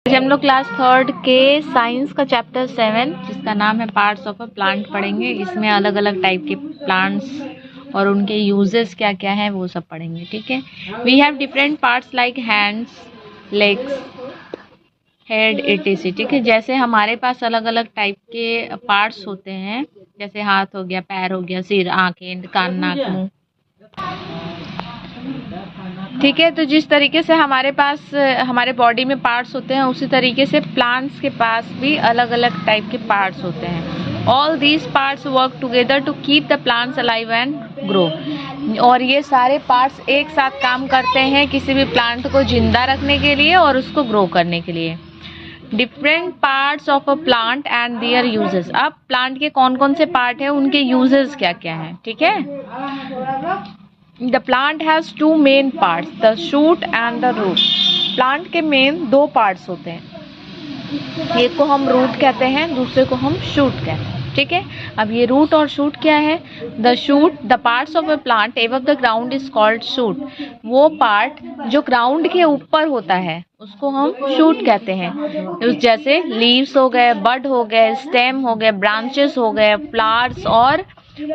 आज हम लोग क्लास थर्ड के साइंस का चैप्टर 7 जिसका नाम है पार्ट्स ऑफ अ प्लांट पढ़ेंगे। इसमें अलग अलग टाइप के प्लांट्स और उनके यूजेस क्या क्या हैं वो सब पढ़ेंगे। ठीक है। We have different parts like hands, legs, head etc। ठीक है। जैसे हमारे पास अलग अलग टाइप के पार्ट्स होते हैं, जैसे हाथ हो गया, पैर हो गया, सिर, आंखें, कान, नाक, मुंह। ठीक है। तो जिस तरीके से हमारे पास हमारे बॉडी में पार्ट्स होते हैं, उसी तरीके से प्लांट्स के पास भी अलग अलग टाइप के पार्ट्स होते हैं। All these parts work together to keep the plants alive and grow. और ये सारे पार्ट्स एक साथ काम करते हैं किसी भी प्लांट को जिंदा रखने के लिए और उसको ग्रो करने के लिए। Different parts of a plant and there uses. अब प्लांट के कौन कौन से पार्ट है, उनके यूजेस क्या क्या हैं। ठीक है। The plant has two main parts, the shoot and the root. Plant के मेन दो पार्ट्स होते हैं, एक को हम रूट कहते हैं, दूसरे को हम शूट कहते हैं। ठीक है। अब ये रूट और शूट क्या है? The shoot, the parts of a plant above the ground is called shoot. वो पार्ट जो ग्राउंड के ऊपर होता है उसको हम शूट कहते हैं। जैसे लीव्स हो गए, बड हो गए, स्टेम हो गए, ब्रांचेस हो गए, फ्लावर्स और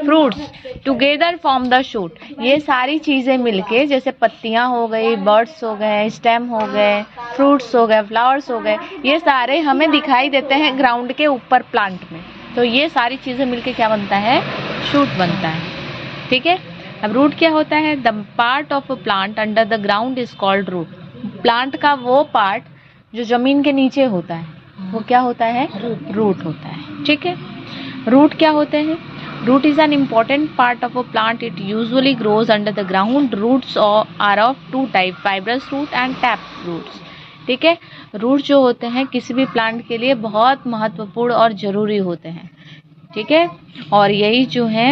fruits together form the shoot. ये सारी चीजें मिलके, जैसे पत्तियां हो गई, बर्ड्स हो गए, स्टेम हो गए, फ्रूट्स हो गए, फ्लावर्स हो गए, ये सारे हमें दिखाई देते हैं ग्राउंड के ऊपर प्लांट में। तो ये सारी चीजें मिलके क्या बनता है? शूट बनता है। ठीक है। अब रूट क्या होता है? The part of a plant under the ground is called root. Plant का वो पार्ट जो जमीन के नीचे होता है वो क्या होता है? रूट होता है। ठीक है। रूट क्या होते हैं? Root is an important part of a plant. It usually grows under the ground. Roots are of two types, fibrous root and tap roots. ठीक है। रूट जो होते हैं किसी भी प्लांट के लिए बहुत महत्वपूर्ण और जरूरी होते हैं। ठीक है। और यही जो है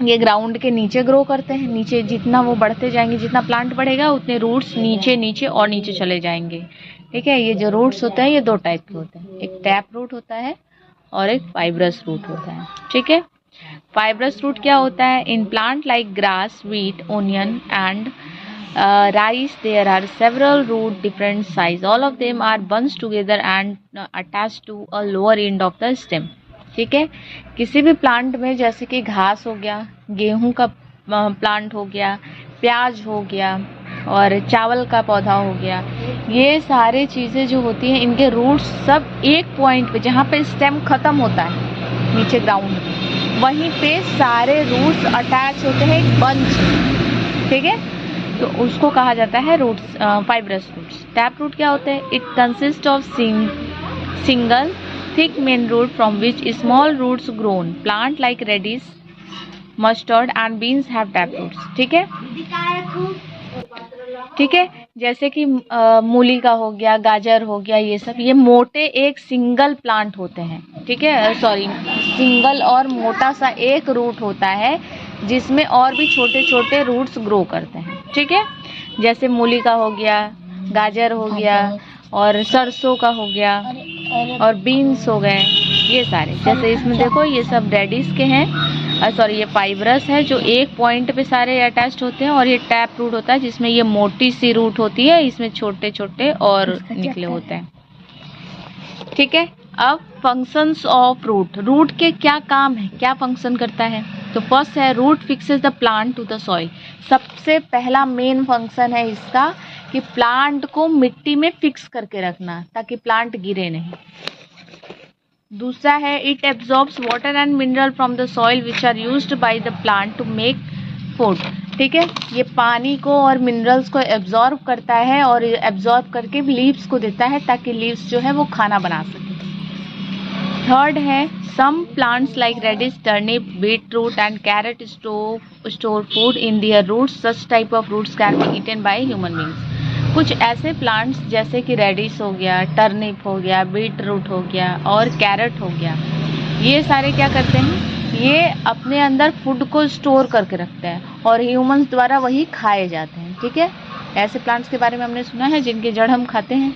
ये ग्राउंड के नीचे ग्रो करते हैं। नीचे जितना वो बढ़ते जाएंगे, जितना प्लांट बढ़ेगा उतने रूट्स नीचे नीचे और नीचे चले जाएंगे। ठीक है। ये जो रूट्स होते हैं ये दो टाइप के होते हैं, एक टैप रूट होता है और एक फाइब्रस रूट होता है। ठीक है। फाइब्रस रूट क्या होता है? In plant like grass, wheat, onion and rice there are several root different size. All of them are bunch together and attach to a lower end of the stem. ठीक है। किसी भी plant में, जैसे कि घास हो गया, गेहूं का प्लांट हो गया, प्याज हो गया और चावल का पौधा हो गया, ये सारे चीज़ें जो होती हैं इनके रूट्स सब एक पॉइंट पे, जहाँ पे स्टेम खत्म होता है नीचे ग्राउंड में, वहीं पे सारे रूट्स अटैच होते हैं एक बंच। ठीक है। तो उसको कहा जाता है roots, fibrous roots. Tap root क्या होते हैं? It consist of single thick main root from which small roots grown. Plant like radish, mustard and beans have tap roots. ठीक है। ठीक है। जैसे कि मूली का हो गया, गाजर हो गया, ये सब ये मोटे एक सिंगल प्लांट होते हैं। ठीक है। सॉरी, सिंगल और मोटा सा एक रूट होता है जिसमें और भी छोटे छोटे रूट्स ग्रो करते हैं। ठीक है। जैसे मूली का हो गया, गाजर हो गया और सरसों का हो गया और बीन्स हो गए, ये सारे। जैसे इसमें देखो ये सब रेडिश के हैं, सॉरी ये फाइब्रस है जो एक पॉइंट पे सारे अटैच्ड होते हैं, और ये टैप रूट होता है जिसमें ये मोटी सी रूट होती है, इसमें छोटे छोटे और निकले होते हैं। ठीक है। अब फंक्शंस ऑफ रूट। रूट के क्या काम है, क्या फंक्शन करता है? तो फर्स्ट है root fixes the plant to the soil. सबसे पहला मेन फंक्शन है इसका कि प्लांट को मिट्टी में फिक्स करके रखना ताकि प्लांट गिरे नहीं। दूसरा है it absorbs water and mineral from the soil which are used by the plant to make food. ठीक है। ये पानी को और मिनरल्स को एब्जॉर्ब करता है और एब्जॉर्ब करके लीव्स को देता है ताकि लीव्स जो है वो खाना बना सके। थर्ड है some plants like radish, turnip, beet root and carrot store food in their roots. Such type of roots can be eaten by human beings. कुछ ऐसे प्लांट्स जैसे कि रेडिश हो गया, टर्निप हो गया, बीट रूट हो गया और कैरेट हो गया, ये सारे क्या करते हैं? ये अपने अंदर फूड को स्टोर करके रखते हैं और ह्यूमंस द्वारा वही खाए जाते हैं। ठीक है। ऐसे प्लांट्स के बारे में हमने सुना है जिनके जड़ हम खाते हैं,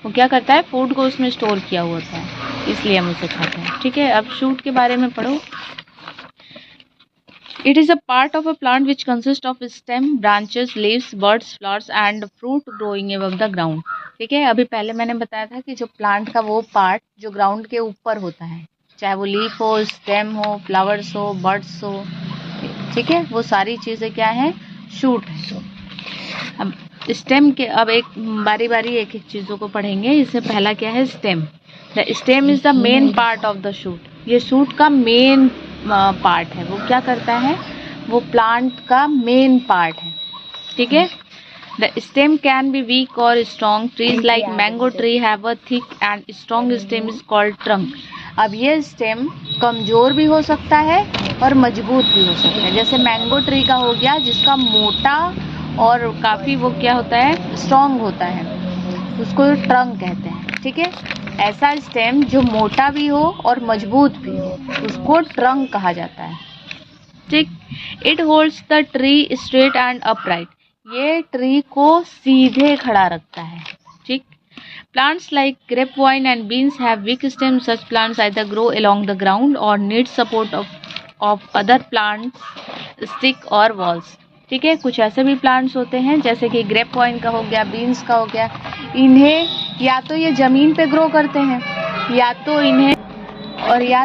वो क्या करता है? फूड को उसमें स्टोर किया हुआ होता है, इसलिए हम उसे खाते हैं। ठीक है। अब शूट के बारे में पढ़ो। It is a part of a plant which consists of stem, branches, leaves, buds, flowers and fruit growing above the ground. ठीक है, अभी पहले मैंने बताया था कि जो प्लांट का वो पार्ट जो ग्राउंड के ऊपर होता है, चाहे वो लीफ हो, स्टेम हो, फ्लावर्स हो, बर्ड्स हो, ठीक है, वो सारी चीज़ें क्या है, शूट है। अब स्टेम के, अब एक बारी बारी एक एक चीज़ों को पढ़ेंगे। इससे पहला क्या है, stem. The stem is the main part of the shoot. ये शूट का मेन पार्ट है। वो क्या करता है, वो प्लांट का मेन पार्ट है, ठीक है। The stem can be weak और strong. Trees like mango tree have a thick and strong stem is called trunk. अब ये स्टेम कमज़ोर भी हो सकता है और मजबूत भी हो सकता है। जैसे मैंगो ट्री का हो गया, जिसका मोटा और काफ़ी वो क्या होता है, स्ट्रॉन्ग होता है, उसको ट्रंक कहते हैं, ठीक है। ऐसा स्टेम जो मोटा भी हो और मजबूत भी हो, उसको ट्रंक कहा जाता है, ठीक। It holds the tree straight and upright. ये ट्री को सीधे खड़ा रखता है, ठीक। Plants like grapevine and beans have weak stems. Such plants either grow along the ground or need support of other plants, stick or walls. ठीक है, कुछ ऐसे भी प्लांट्स होते हैं जैसे कि ग्रेपवाइन का हो गया, बीन्स का हो गया। इन्हें या तो ये ज़मीन पे ग्रो करते हैं, या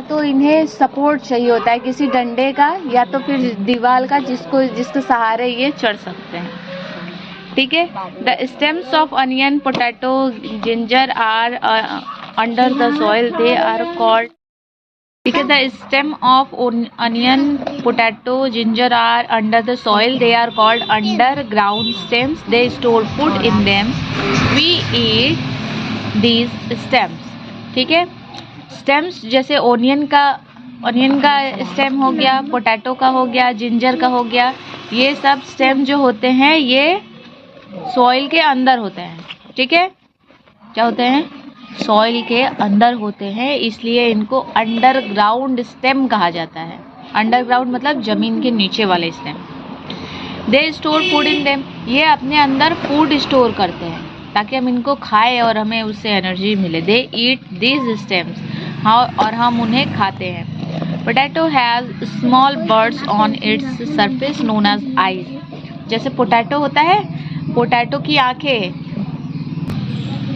तो इन्हें सपोर्ट चाहिए होता है किसी डंडे का या तो फिर दीवार का, जिसके सहारे ये चढ़ सकते हैं, ठीक है। The stems of onion, potato, ginger are under the soil, they are called, ठीक है। The stem of onion, potato, ginger are under the soil, they are called underground stems. They store food in them, we eat these stems, ठीक है। Stems जैसे onion का stem हो गया, potato का हो गया, जिंजर का हो गया, ये सब स्टेम जो होते हैं ये सॉइल के अंदर होते हैं, ठीक है। क्या होते हैं, सॉइल के अंदर होते हैं, इसलिए इनको अंडरग्राउंड स्टेम कहा जाता है। अंडरग्राउंड मतलब जमीन के नीचे वाले stem. They store food in them, ये अपने अंदर फूड स्टोर करते हैं ताकि हम इनको खाएं और हमें उससे एनर्जी मिले। दे ईट दीज स्टेम्स, हाँ, और हम उन्हें खाते हैं। Potato has small buds on its surface known as eyes. जैसे पोटैटो होता है, पोटैटो की आंखें,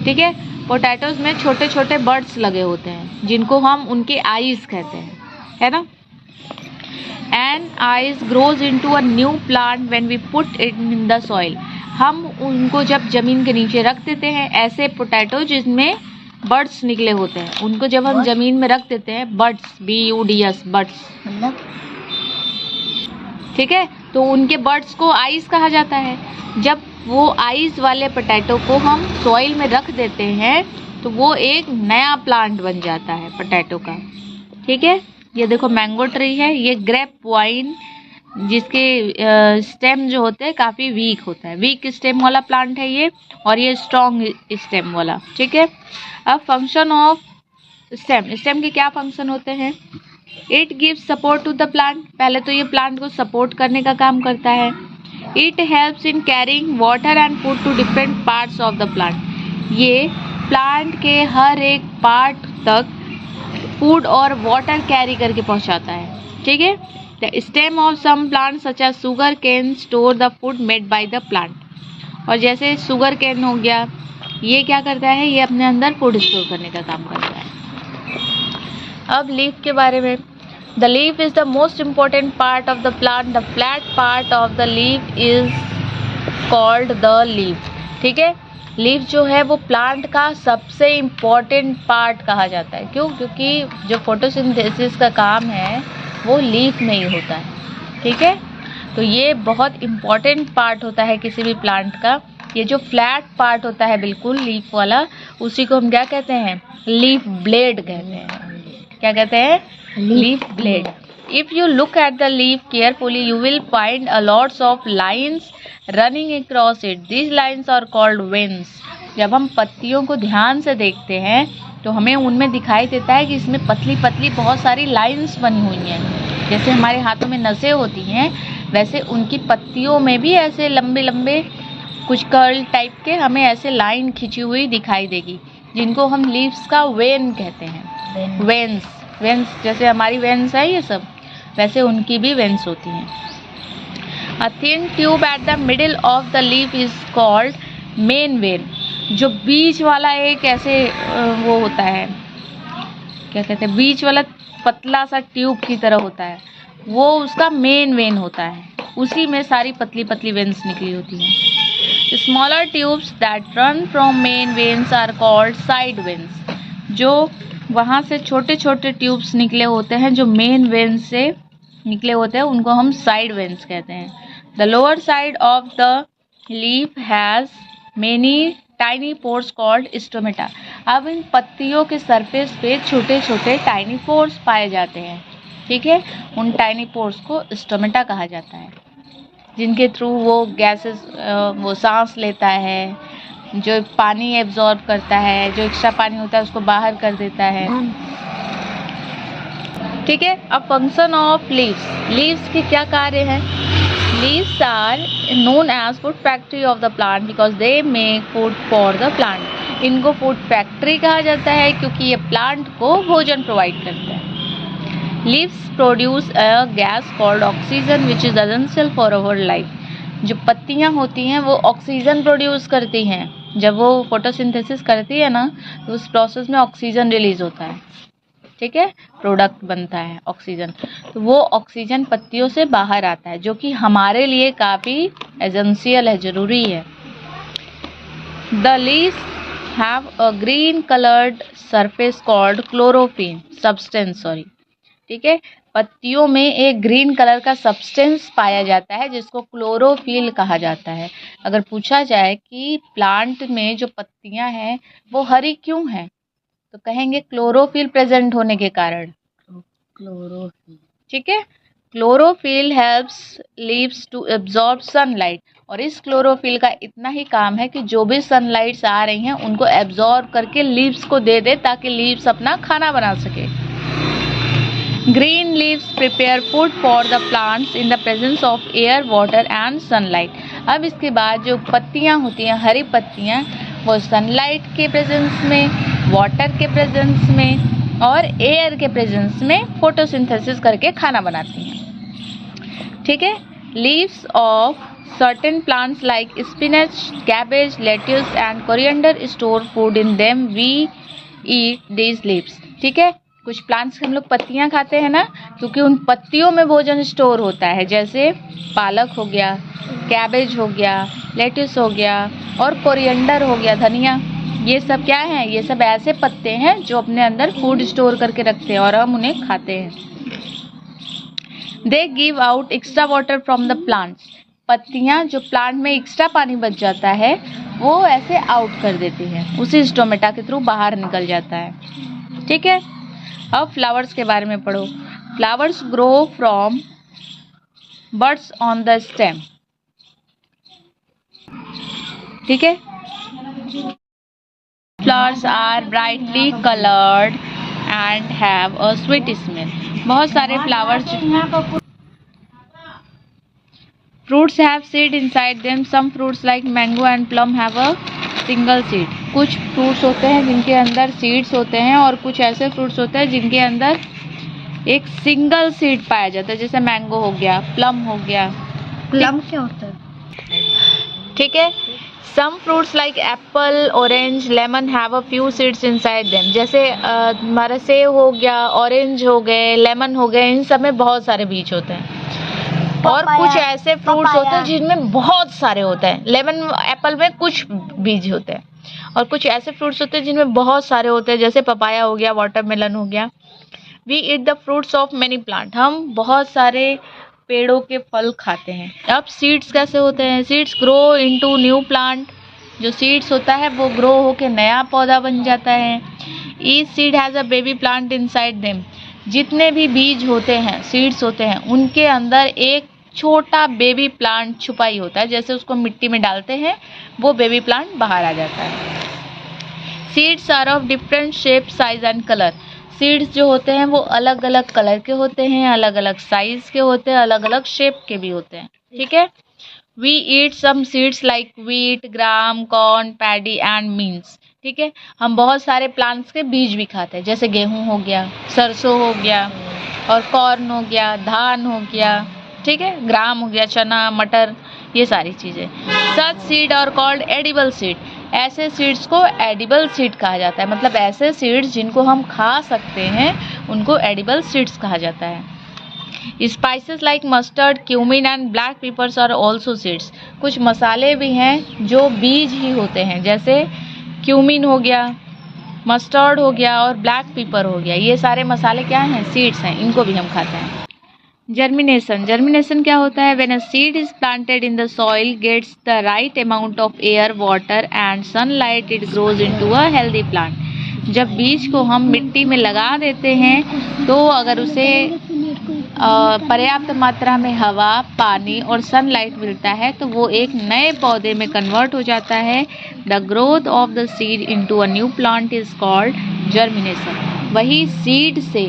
ठीक है, पोटैटोज में छोटे छोटे बर्ड्स लगे होते हैं जिनको हम उनके आईज कहते हैं, है ना। And eyes grows into a new plant when we put it in the soil. हम उनको जब जमीन के नीचे रख देते हैं, ऐसे पोटैटो जिसमें बर्ड्स निकले होते हैं, उनको जब हम जमीन में रख देते हैं, बर्ड्स, BUDS, बर्ड्स, ठीक है, तो उनके बर्ड्स को आईज कहा जाता है। जब वो आईज वाले पोटैटो को हम सॉइल में रख देते हैं तो वो एक नया प्लांट बन जाता है पोटैटो का, ठीक है। ये देखो मैंगो ट्री है, ये ग्रेप वाइन, जिसके स्टेम जो होते हैं काफ़ी वीक होता है, वीक स्टेम वाला प्लांट है ये, और ये स्ट्रॉन्ग स्टेम वाला, ठीक है। अब फंक्शन ऑफ स्टेम के क्या फंक्शन होते हैं। It gives support to the plant, पहले तो ये प्लांट को सपोर्ट करने का काम करता है। It helps in carrying water and food to different parts of the plant, ये प्लांट के हर एक पार्ट तक फूड और वाटर कैरी करके पहुंचाता है, ठीक है। The stem of some plant such as sugar cane store the food made by the plant, और जैसे शुगर कैन हो गया, ये क्या करता है, ये अपने अंदर फूड स्टोर करने का काम करता है। अब लीफ के बारे में, the leaf is the most important part of the plant. The flat part of the leaf is called the leaf, ठीक है। लीफ जो है वो प्लांट का सबसे इम्पॉर्टेंट पार्ट कहा जाता है। क्यों? क्योंकि जो फोटोसिंथेसिस का काम है वो लीफ में ही होता है, ठीक है। तो ये बहुत इम्पॉर्टेंट पार्ट होता है किसी भी प्लांट का। ये जो फ्लैट पार्ट होता है बिल्कुल लीफ वाला, उसी को हम क्या कहते हैं, लीफ ब्लेड कहते हैं। क्या कहते हैं? Leaf blade. If you look at the leaf carefully, you will find a lots of lines running across it. These lines are called veins. जब हम पत्तियों को ध्यान से देखते हैं तो हमें उनमें दिखाई देता है कि इसमें पतली पतली बहुत सारी लाइंस बनी हुई हैं। जैसे हमारे हाथों में नसें होती हैं, वैसे उनकी पत्तियों में भी ऐसे लंबे लंबे कुछ कर्ल टाइप के हमें ऐसे लाइन खींची हुई दिखाई देगी, जिनको हम लीव्स का वेन कहते हैं। वेन्स, जैसे हमारी वेन्स है ये सब, वैसे उनकी भी वेन्स होती हैं। A thin tube at the middle of the leaf is called main vein. जो बीच वाला एक ऐसे वो होता है, क्या कहते हैं, बीच वाला पतला सा ट्यूब की तरह होता है, वो उसका मेन वेन होता है, उसी में सारी पतली पतली वेन्स निकली होती हैं। Smaller tubes that run from main veins are called side veins. जो वहाँ से छोटे छोटे ट्यूब्स निकले होते हैं, जो मेन वेन से निकले होते हैं, उनको हम साइड वेन्स कहते हैं। The lower side of the leaf has many tiny pores called stomata. अब इन पत्तियों के सरफेस पे छोटे छोटे टाइनी पोर्स पाए जाते हैं, ठीक है। उन टाइनी पोर्स को स्टोमेटा कहा जाता है, जिनके थ्रू वो गैसेस वो सांस लेता है, जो पानी एब्जॉर्ब करता है, जो एक्स्ट्रा पानी होता है उसको बाहर कर देता है, ठीक है। अब फंक्शन ऑफ लीव्स, लीव्स के क्या कार्य हैं? Leaves are known as food factory of the plant because they make food for the plant. इनको फूड फैक्ट्री कहा जाता है क्योंकि ये प्लांट को भोजन प्रोवाइड करते हैं। Leaves produce a gas called oxygen which is essential for our life. जो पत्तियां होती हैं वो ऑक्सीजन प्रोड्यूस करती हैं। जब वो फोटोसिंथेसिस करती है ना, तो उस प्रोसेस में ऑक्सीजन रिलीज होता है, ठीक है, प्रोडक्ट बनता है ऑक्सीजन। तो वो ऑक्सीजन पत्तियों से बाहर आता है, जो कि हमारे लिए काफ़ी एसेंशियल है, ज़रूरी है। The leaves have a green coloured surface called chlorophyll substance, ठीक है। पत्तियों में एक ग्रीन कलर का सब्सटेंस पाया जाता है जिसको क्लोरोफिल कहा जाता है। अगर पूछा जाए कि प्लांट में जो पत्तियां हैं वो हरी क्यों हैं, तो कहेंगे क्लोरोफिल प्रेजेंट होने के कारण। क्लोरोफिल, ठीक है। Chlorophyll helps leaves to absorb sunlight, और इस क्लोरोफिल का इतना ही काम है कि जो भी सनलाइट्स आ रही हैं उनको एब्जॉर्ब करके लीव्स को दे दे, ताकि लीव्स अपना खाना बना सके। Green leaves prepare food for the plants in the presence of air, water and sunlight. अब इसके बाद जो पत्तियां होती हैं, हरी पत्तियां, वो सनलाइट के प्रेजेंस में, वाटर के प्रेजेंस में और एयर के प्रेजेंस में फोटोसिंथेसिस करके खाना बनाती हैं, ठीक है। Leaves of certain plants like spinach, cabbage, lettuce and coriander store food in them. We eat these leaves, ठीक है। कुछ प्लांट्स के हम लोग पत्तियां खाते हैं ना, क्योंकि उन पत्तियों में भोजन स्टोर होता है, जैसे पालक हो गया, कैबेज हो गया, लेट्यूस हो गया और कोरिएंडर हो गया, धनिया। ये सब क्या है? ये सब ऐसे पत्ते हैं जो अपने अंदर फूड स्टोर करके रखते हैं और हम उन्हें खाते हैं। They give out extra water from the plants. पत्तियां, जो प्लांट में एक्स्ट्रा पानी बच जाता है वो ऐसे आउट कर देती हैं, उसी स्टोमेटा के थ्रू बाहर निकल जाता है, ठीक है। अब फ्लावर्स के बारे में पढ़ो। Flowers grow from buds on the stem, ठीक है। Flowers are brightly coloured and have a sweet smell. बहुत सारे flowers, fruits have seed inside them. Some fruits like mango and plum have a single seed. कुछ fruits होते हैं जिनके अंदर seeds होते हैं और कुछ ऐसे फ्रूट्स होते हैं जिनके अंदर एक सिंगल सीड पाया जाता है, जैसे मैंगो हो गया, प्लम हो गया। प्लम क्या होता है? ठीक है। Some fruits like apple, orange, lemon have a few seeds inside them. जैसे हमारा सेब हो गया, ऑरेंज हो गए, लेमन हो गए, इन सब में बहुत सारे बीज होते हैं। और कुछ ऐसे फ्रूट्स होते हैं जिनमें बहुत सारे होते हैं। लेमन, एप्पल में कुछ बीज होते हैं, और कुछ ऐसे फ्रूट्स होते हैं जिनमें बहुत सारे होते हैं, जैसे पपाया हो गया, वाटरमेलन हो गया। We eat the fruits of many plant. हम बहुत सारे पेड़ों के फल खाते हैं। अब सीड्स कैसे होते हैं? Seeds grow into new plant. जो सीड्स होता है वो ग्रो होके नया पौधा बन जाता है। Each seed has a baby plant inside them. जितने भी बीज होते हैं, सीड्स होते हैं, उनके अंदर एक छोटा बेबी प्लांट छुपा ही होता है। जैसे उसको मिट्टी में डालते हैं, वो बेबी प्लांट बाहर आ जाता है। Seeds are of different shape, size and colour. Seeds जो होते हैं वो अलग अलग कलर के होते हैं, अलग अलग साइज के होते हैं, अलग अलग शेप के भी होते हैं, ठीक है। We eat some seeds like wheat, gram, corn, paddy and beans, ठीक है। हम बहुत सारे प्लांट्स के बीज भी खाते हैं, जैसे गेहूं हो गया, सरसों हो गया, और कॉर्न हो गया, धान हो गया, ठीक है, ग्राम हो गया, चना, मटर, ये सारी चीज़ें। Such seed are called edible seed. ऐसे सीड्स को एडिबल सीड कहा जाता है, मतलब ऐसे सीड्स जिनको हम खा सकते हैं उनको एडिबल सीड्स कहा जाता है। Spices like mustard, cumin and black peppers are also seeds. कुछ मसाले भी हैं जो बीज ही होते हैं, जैसे क्यूमिन हो गया, मस्टर्ड हो गया और ब्लैक पेपर हो गया। ये सारे मसाले क्या हैं? सीड्स हैं, इनको भी हम खाते हैं। जर्मिनेशन, जर्मिनेशन क्या होता है? When a seed is planted in the soil, gets the right amount of air, water and sunlight, it grows into a healthy plant. जब बीज को हम मिट्टी में लगा देते हैं तो अगर उसे पर्याप्त मात्रा में हवा, पानी और सनलाइट मिलता है तो वो एक नए पौधे में कन्वर्ट हो जाता है। The growth of the seed into a new plant is called germination. वही सीड से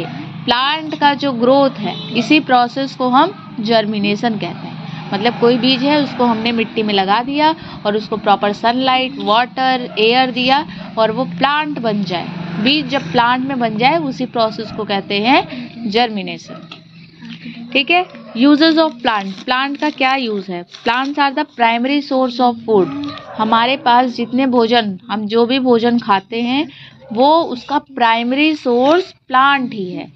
प्लांट का जो ग्रोथ है, इसी प्रोसेस को हम जर्मिनेशन कहते हैं। मतलब कोई बीज है, उसको हमने मिट्टी में लगा दिया और उसको प्रॉपर सनलाइट, वाटर, एयर दिया और वो प्लांट बन जाए। बीज जब प्लांट में बन जाए उसी प्रोसेस को कहते हैं जर्मिनेशन। ठीक है। यूजेस ऑफ प्लांट, प्लांट का क्या यूज है? Plants are the primary source of food. हमारे पास जितने भोजन, हम जो भी भोजन खाते हैं वो उसका प्राइमरी सोर्स प्लांट ही है।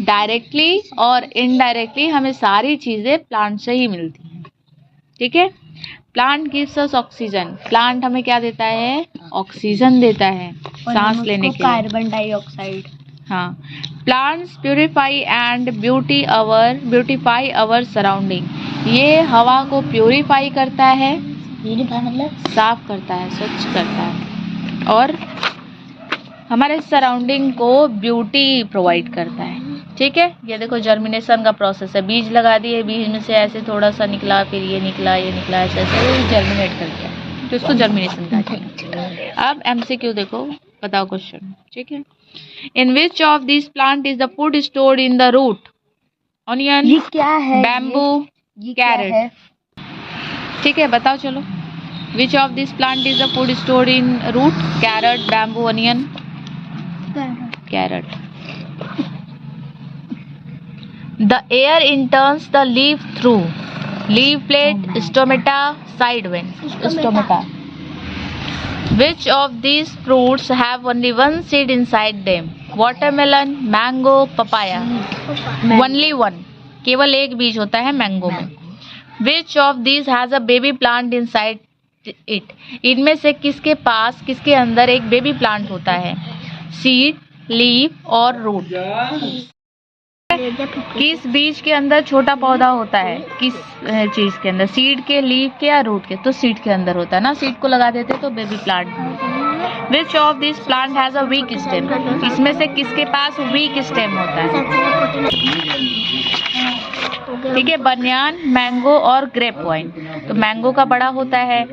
डायरेक्टली और इनडायरेक्टली हमें सारी चीजें प्लांट से ही मिलती हैं। ठीक है। Plant gives us oxygen, plant हमें क्या देता है? ऑक्सीजन देता है सांस लेने के लिए। Carbon dioxide. हाँ। Plants purify and beautify our surrounding. ये हवा को प्यूरिफाई करता है, मतलब साफ करता है, स्वच्छ करता है और हमारे सराउंडिंग को ब्यूटी प्रोवाइड करता है। ठीक है। ये देखो जर्मिनेशन का प्रोसेस है, बीज लगा दिए, बीज में से ऐसे थोड़ा सा निकला, फिर ये निकला, ऐसे ऐसे जर्मिनेट कर गया, तो इसको जर्मिनेशन कहा जाता है। अब MCQ देखो, बताओ क्वेश्चन। ठीक है। In which of these plant is the food stored in the root? Onion, ये क्या है? bamboo, ये क्या carrot. है? ठीक है, बताओ चलो। Which of these plant is the food stored in root? Carrot, bamboo, onion. Carrot. The air enters the leaf through leaf plate, stomata, side vein. Stomata. Which of these fruits have only one seed inside them? Watermelon, mango, papaya. Only one. केवल एक बीज होता है mango में। Which of these has a baby plant inside it? इनमें से किसके पास, किसके अंदर एक बेबी प्लांट होता है? सीड, लीफ और रूट। किस बीज के अंदर छोटा पौधा होता है? किस चीज के अंदर? सीड के, लीफ के या रूट के? तो सीड के अंदर होता है ना, सीड को लगा देते तो baby plant. Which of this plant has a week stem? इसमें से किसके पास वीक स्टेम होता है? ठीक है। बनियान, मैंगो और ग्रेप वाइन। तो मैंगो का बड़ा होता है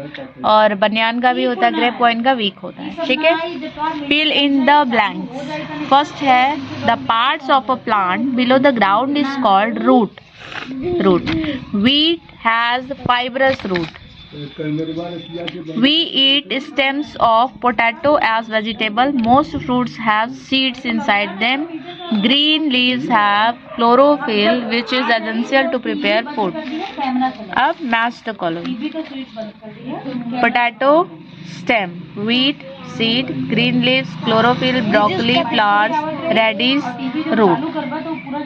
और बनियान का भी होता है, ग्रेप वाइन का वीक होता है। ठीक है। Fill in the blanks. First है the parts of a plant below the ground is called root. Wheat has fibrous root. We eat stems of potato as vegetable. Most fruits have seeds inside them. Green leaves have chlorophyll, which is essential to prepare food. अब match the column. Potato, stem. Wheat, seed. Green leaves, chlorophyll. Broccoli, flowers. Radish, root.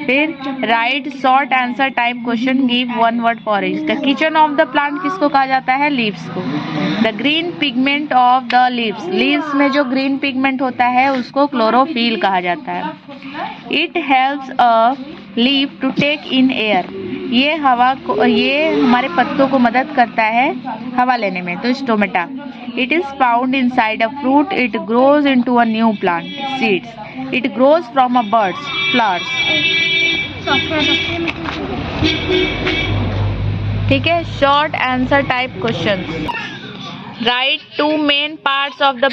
फिर right short answer type question, give one word for each. The kitchen of the plant किसको कहा जाता है? Leaves को। The green pigment of the leaves, leaves में जो green pigment होता है उसको क्लोरोफिल कहा जाता है। It helps a leaf to take in air, ये हवा को, ये हमारे पत्तों को मदद करता है हवा लेने में। तो stomata. It is found inside a fruit, it grows into a new plant, seeds. It grows from a buds, flowers. ठीक है। Short answer type question. Write two main parts of the